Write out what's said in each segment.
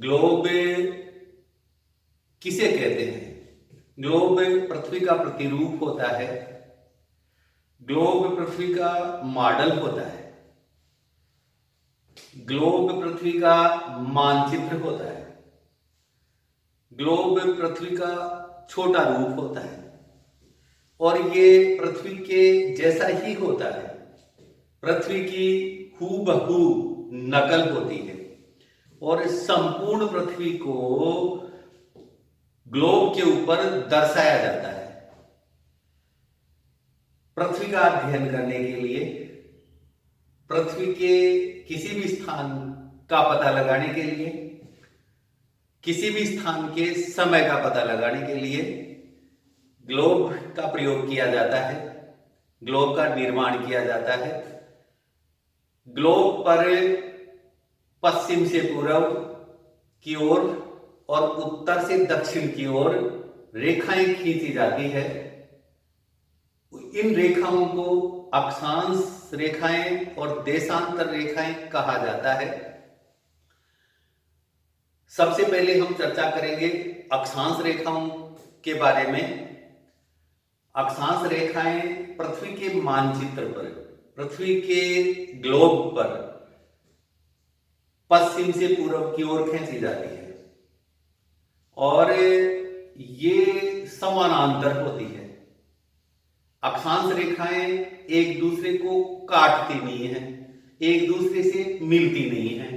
Globe किसे कहते हैं? ग्लोब पृथ्वी का प्रतिरूप होता है। ग्लोब पृथ्वी का मॉडल होता है। ग्लोब पृथ्वी का मानचित्र होता है। ग्लोब पृथ्वी का छोटा रूप होता है और ये पृथ्वी के जैसा ही होता है। पृथ्वी की हूबहू नकल होती है और संपूर्ण पृथ्वी को ग्लोब के ऊपर दर्शाया जाता है। पृथ्वी का अध्ययन करने के लिए, पृथ्वी के किसी भी स्थान का पता लगाने के लिए, किसी भी स्थान के समय का पता लगाने के लिए ग्लोब का प्रयोग किया जाता है। ग्लोब का निर्माण किया जाता है। ग्लोब पर पश्चिम से पूर्व की ओर और उत्तर से दक्षिण की ओर रेखाएं खींची जाती है। इन रेखाओं को अक्षांश रेखाएं और देशांतर रेखाएं कहा जाता है। सबसे पहले हम चर्चा करेंगे अक्षांश रेखाओं के बारे में। अक्षांश रेखाएं पृथ्वी के मानचित्र पर, पृथ्वी के ग्लोब पर पश्चिम से पूर्व की ओर खींची जाती है और ये समानांतर होती है। अक्षांश रेखाएं एक दूसरे को काटती नहीं है, एक दूसरे से मिलती नहीं है।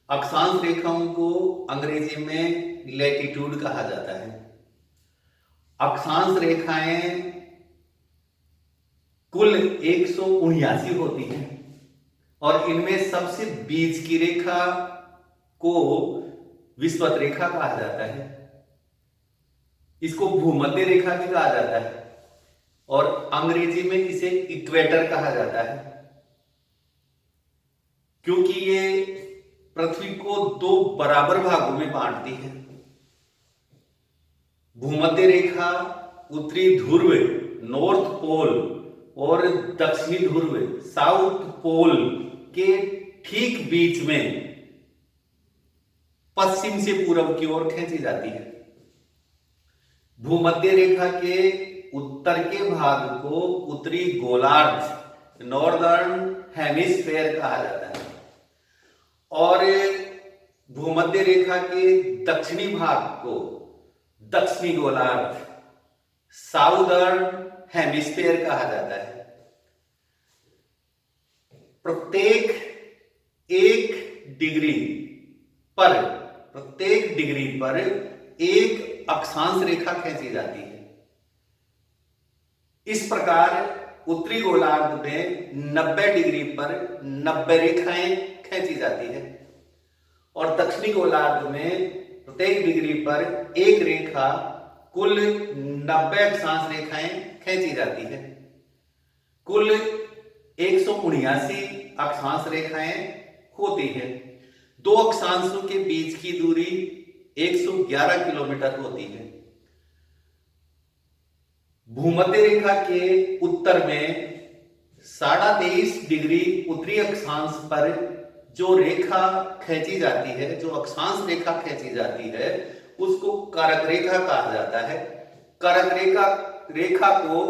अक्षांश रेखाओं को अंग्रेजी में लैटिट्यूड कहा जाता है। अक्षांश रेखाएं कुल 179 होती हैं और इनमें सबसे बीच की रेखा को विषुवत रेखा कहा जाता है। इसको भूमध्य रेखा भी कहा जाता है और अंग्रेजी में इसे इक्वेटर कहा जाता है, क्योंकि ये पृथ्वी को दो बराबर भागों में बांटती है। भूमध्य रेखा उत्तरी ध्रुव नॉर्थ पोल और दक्षिणी ध्रुव साउथ पोल के ठीक बीच में पश्चिम से पूर्व की ओर खींची जाती है। भूमध्य रेखा के उत्तर के भाग को उत्तरी गोलार्ध नॉर्दर्न हेमिस्फेयर कहा जाता है और भूमध्य रेखा के दक्षिणी भाग को दक्षिणी गोलार्ध साउदर्न हेमिस्फेयर कहा जाता है। प्रत्येक डिग्री पर एक अक्षांश रेखा खींची जाती है। इस प्रकार उत्तरी गोलार्ध में 90 डिग्री पर 90 रेखाएं खींची जाती है और दक्षिणी गोलार्ध में प्रत्येक डिग्री पर एक रेखा, कुल 90 अक्षांश रेखाएं खींची जाती है। कुल 179 अक्षांश रेखाएं होती है। दो अक्षांशों के बीच की दूरी 111 किलोमीटर होती है। भूमध्य रेखा के उत्तर में 23.5 डिग्री उत्तरी अक्षांश पर जो रेखा खींची जाती है, जो अक्षांश रेखा खींची जाती है, उसको कर्क रेखा कहा जाता है। कर्क रेखा को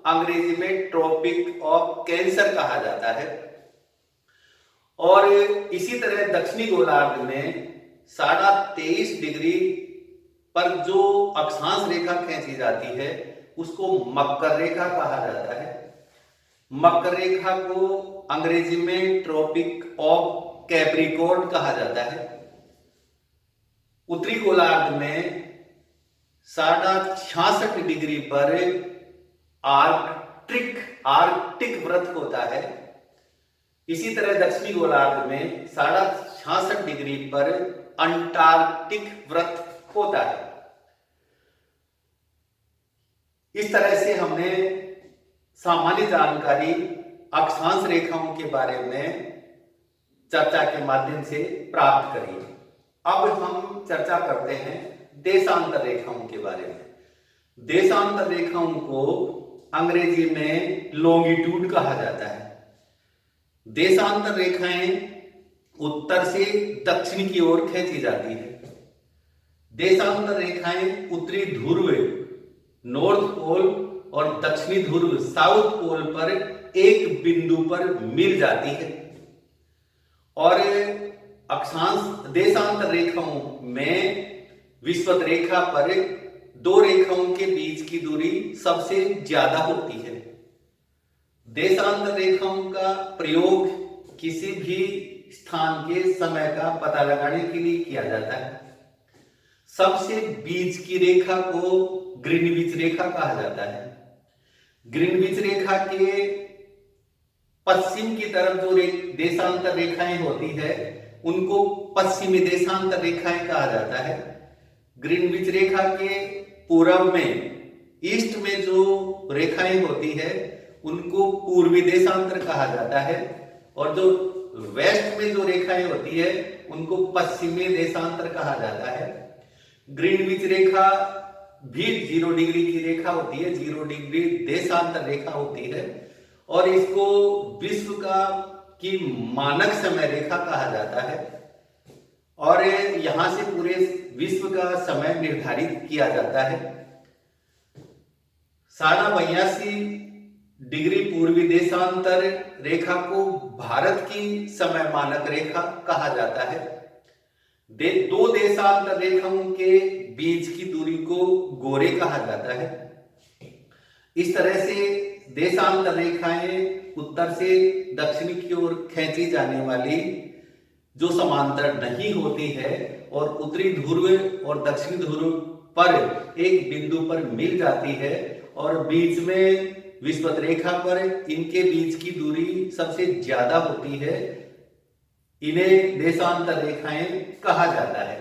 अंग्रेजी में ट्रॉपिक ऑफ कैंसर कहा जाता है और इसी तरह दक्षिणी गोलार्ध में 23.5 डिग्री पर जो अक्षांश रेखा खींची जाती है उसको मकर रेखा कहा जाता है। मकर रेखा को अंग्रेजी में ट्रॉपिक ऑफ कैप्रिकॉर्न कहा जाता है। उत्तरी गोलार्ध में 66.5 डिग्री पर आर्कटिक वृत्त होता है। इसी तरह दक्षिणी गोलार्ध में 66.5 डिग्री पर अंटार्कटिक वृत्त होता है। इस तरह से हमने सामान्य जानकारी अक्षांश रेखाओं के बारे में चर्चा के माध्यम से प्राप्त करी। अब हम चर्चा करते हैं देशांतर रेखाओं के बारे में। देशांतर रेखाओं को अंग्रेजी में लॉन्गिट्यूड कहा जाता है। देशांतर रेखाएं उत्तर से दक्षिण की ओर खींची जाती है। देशांतर रेखाएं उत्तरी ध्रुव नॉर्थ पोल और दक्षिणी ध्रुव साउथ पोल पर एक बिंदु पर मिल जाती है। और अक्षांश देशांतर रेखाओं में विषुवत रेखा पर दो रेखाओं के बीच की दूरी सबसे ज्यादा होती है। देशांतर रेखाओं का प्रयोग किसी भी स्थान के समय का पता लगाने के लिए किया जाता है। सबसे बीच की रेखा को ग्रीनविच रेखा कहा जाता है। ग्रीनविच रेखा के पश्चिम की तरफ जो देशांतर रेखाएं होती है उनको पश्चिमी देशांतर रेखाएं कहा जाता है। ग्रीनविच रेखा के पूर्व में ईस्ट में जो रेखाएं होती है उनको पूर्वी देशांतर कहा जाता है और जो वेस्ट में जो रेखाएं होती है उनको पश्चिमी देशांतर कहा जाता है। ग्रीनविच रेखा भी 0 डिग्री की रेखा होती है, 0 डिग्री देशांतर रेखा होती है और इसको विश्व की मानक समय रेखा कहा जाता है और यहां से पूरे विश्व का समय निर्धारित किया जाता है। 82.5 डिग्री पूर्वी देशांतर रेखा को भारत की समय मानक रेखा कहा जाता है। दो देशांतर रेखाओं के बीच की दूरी को गोरे कहा जाता है। इस तरह से देशांतर रेखाएं उत्तर से दक्षिण की ओर खींची जाने वाली जो समांतर नहीं होती है और उत्तरी ध्रुव और दक्षिणी ध्रुव पर एक बिंदु पर मिल जाती है और बीच में विषुवत रेखा पर इनके बीच की दूरी सबसे ज्यादा होती है, इन्हें देशांतर रेखाएं कहा जाता है।